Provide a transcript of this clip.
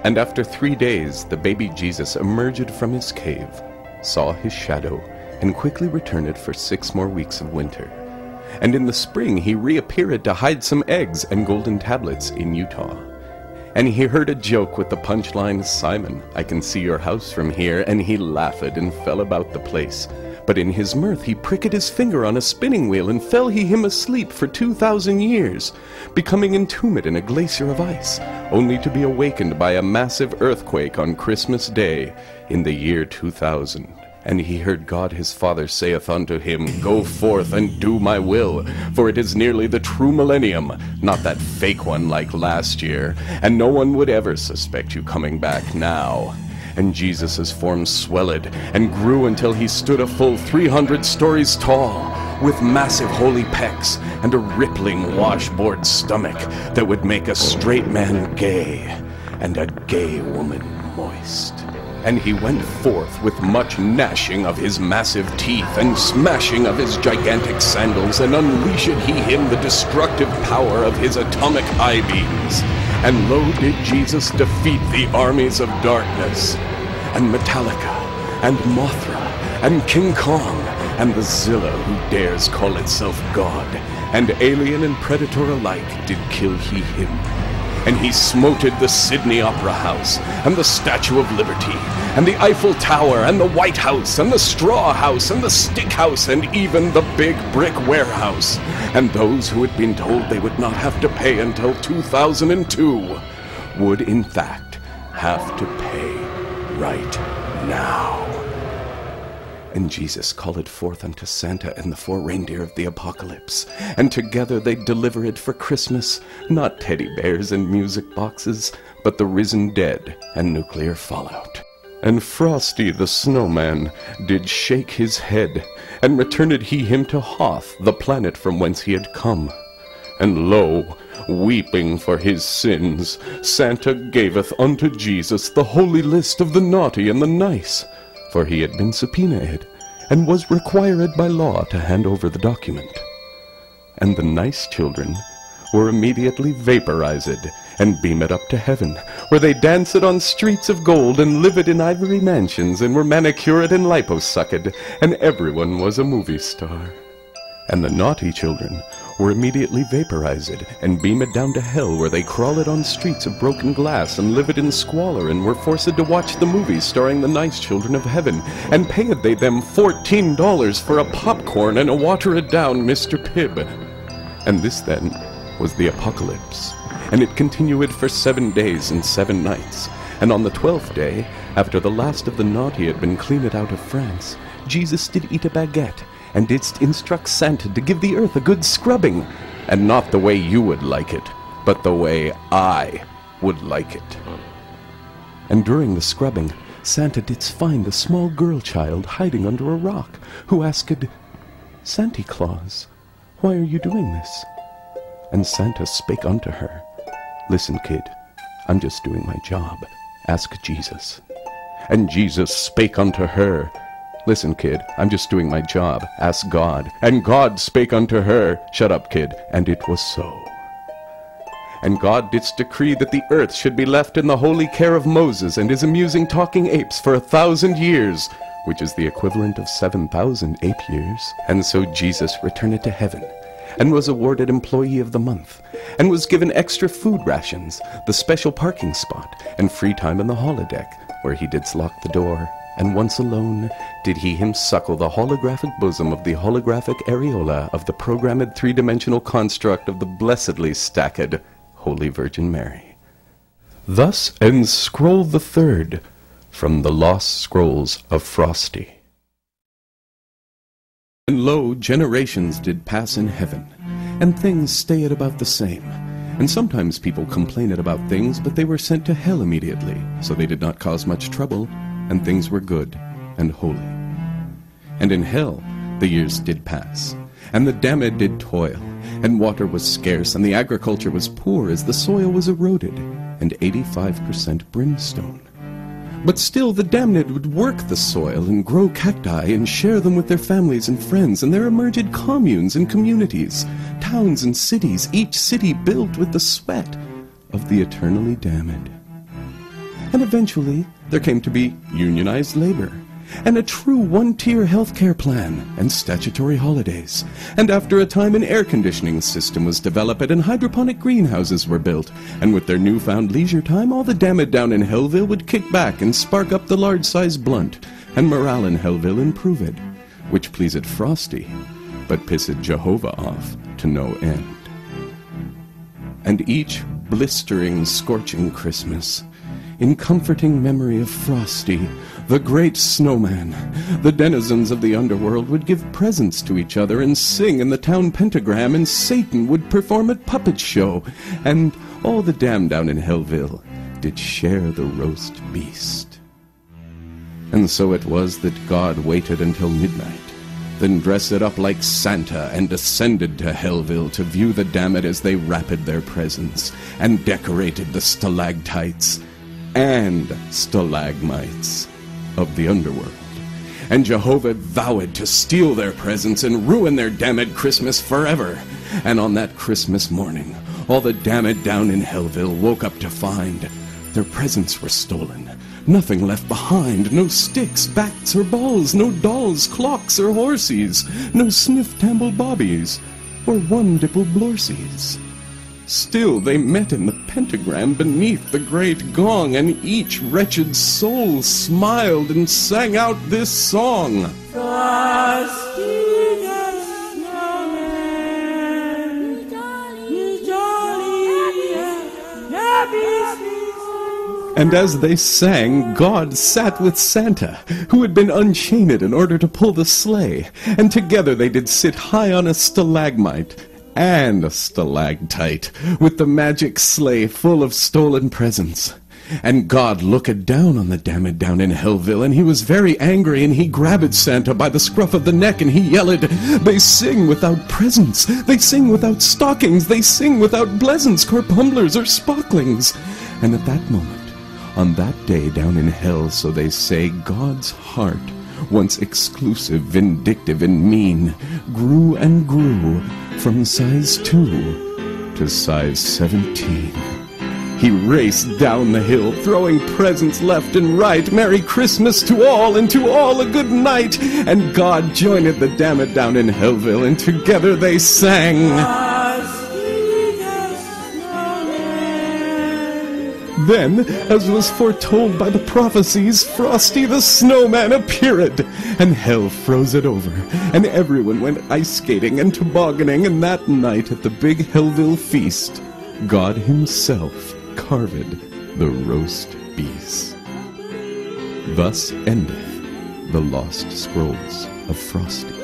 And after 3 days, the baby Jesus emerged from his cave, saw his shadow, and quickly returned for 6 more weeks of winter. And in the spring he reappeared to hide some eggs and golden tablets in Utah. And he heard a joke with the punchline, "Simon, I can see your house from here," and he laughed and fell about the place. But in his mirth he pricked his finger on a spinning wheel, and fell he him asleep for 2,000 years, becoming entombed in a glacier of ice, only to be awakened by a massive earthquake on Christmas Day in the year 2000. And he heard God his Father saith unto him, "Go forth and do my will, for it is nearly the true millennium, not that fake one like last year, and no one would ever suspect you coming back now." And Jesus' form swelled and grew until he stood a full 300 stories tall, with massive holy pecs and a rippling washboard stomach that would make a straight man gay and a gay woman moist. And he went forth with much gnashing of his massive teeth and smashing of his gigantic sandals, and unleashed he him the destructive power of his atomic eye beams. And lo, did Jesus defeat the armies of darkness, and Metallica, and Mothra, and King Kong, and the Zilla who dares call itself God, and alien and predator alike did kill he him. And he smoted the Sydney Opera House, and the Statue of Liberty, and the Eiffel Tower, and the White House, and the Straw House, and the Stick House, and even the Big Brick Warehouse. And those who had been told they would not have to pay until 2002 would in fact have to pay right now. And Jesus called forth unto Santa and the 4 reindeer of the apocalypse, and together they delivered for Christmas not teddy bears and music boxes, but the risen dead and nuclear fallout. And Frosty the snowman did shake his head, and returned he him to Hoth, the planet from whence he had come. And lo, weeping for his sins, Santa gaveth unto Jesus the holy list of the naughty and the nice, for he had been subpoenaed, and was required by law to hand over the document. And the nice children were immediately vaporized, and beamed up to heaven, where they danced on streets of gold, and lived in ivory mansions, and were manicured and liposucked, and everyone was a movie star. And the naughty children were immediately vaporized, and beamed down to hell, where they crawled on streets of broken glass, and lived in squalor, and were forced to watch the movies starring the nice children of heaven, and paid they them $14 for a popcorn and a watered-down Mr. Pibb. And this, then, was the apocalypse, and it continued for 7 days and 7 nights. And on the 12th day, after the last of the naughty had been cleaned out of France, Jesus did eat a baguette, and didst instruct Santa to give the earth a good scrubbing, and not the way you would like it, but the way I would like it. And during the scrubbing, Santa didst find a small girl child hiding under a rock, who asked, "Santa Claus, why are you doing this?" And Santa spake unto her, "Listen, kid, I'm just doing my job. Ask Jesus." And Jesus spake unto her, "Listen, kid, I'm just doing my job. Ask God." And God spake unto her, "Shut up, kid." And it was so. And God didst decree that the earth should be left in the holy care of Moses and his amusing talking apes for 1,000 years, which is the equivalent of 7,000 ape years. And so Jesus returned to heaven, and was awarded Employee of the Month, and was given extra food rations, the special parking spot, and free time in the holodeck, where he didst lock the door. And once alone did he him suckle the holographic bosom of the holographic areola of the programmed 3-dimensional construct of the blessedly stacked Holy Virgin Mary. Thus ends Scroll the 3rd from the Lost Scrolls of Frosty. And lo, generations did pass in heaven, and things stayed about the same. And sometimes people complained about things, but they were sent to hell immediately, so they did not cause much trouble, and things were good and holy. And in hell the years did pass, and the damned did toil, and water was scarce, and the agriculture was poor, as the soil was eroded, and 85% brimstone. But still the damned would work the soil, and grow cacti, and share them with their families and friends, and there emerged communes and communities, towns and cities, each city built with the sweat of the eternally damned. and eventually there came to be unionized labor, and a true one-tier healthcare plan, and statutory holidays. And after a time, an air conditioning system was developed and hydroponic greenhouses were built. And with their newfound leisure time, all the damned down in Hellville would kick back and spark up the large-sized blunt, and morale in Hellville improved, which pleased Frosty, but pissed Jehovah off to no end. And each blistering, scorching Christmas, in comforting memory of Frosty, the great snowman, the denizens of the underworld would give presents to each other and sing in the town pentagram, and Satan would perform a puppet show, and all the damned down in Hellville did share the roast beast. And so it was that God waited until midnight, then dressed it up like Santa and descended to Hellville to view the damned as they wrapped their presents, and decorated the stalactites and stalagmites of the underworld. And Jehovah vowed to steal their presents and ruin their damned Christmas forever. And on that Christmas morning, all the damned down in Hellville woke up to find their presents were stolen. Nothing left behind, no sticks, bats, or balls, no dolls, clocks, or horsies, no sniff-tamble bobbies, or one-dipple blorsies. Still they met in the pentagram beneath the great gong, and each wretched soul smiled and sang out this song. Frosty the Snowman, you jolly, happy. And as they sang, God sat with Santa, who had been unchained in order to pull the sleigh, and together they did sit high on a stalagmite and a stalactite, with the magic sleigh full of stolen presents. And God looked down on the damned down in Hellville, and he was very angry, and he grabbed Santa by the scruff of the neck, and he yelled, "They sing without presents, they sing without stockings, they sing without blessings, corpumblers, or spocklings." And at that moment, on that day down in hell, so they say, God's heart, once exclusive, vindictive, and mean, grew and grew from size 2 to size 17. He raced down the hill, throwing presents left and right. Merry Christmas to all, and to all a good night. And God joined the damned down in Hellville, and together they sang. Then, as was foretold by the prophecies, Frosty the Snowman appeared, and hell froze it over, and everyone went ice skating and tobogganing, and that night at the big Hellville feast, God himself carved the roast beast. Thus endeth the lost scrolls of Frosty.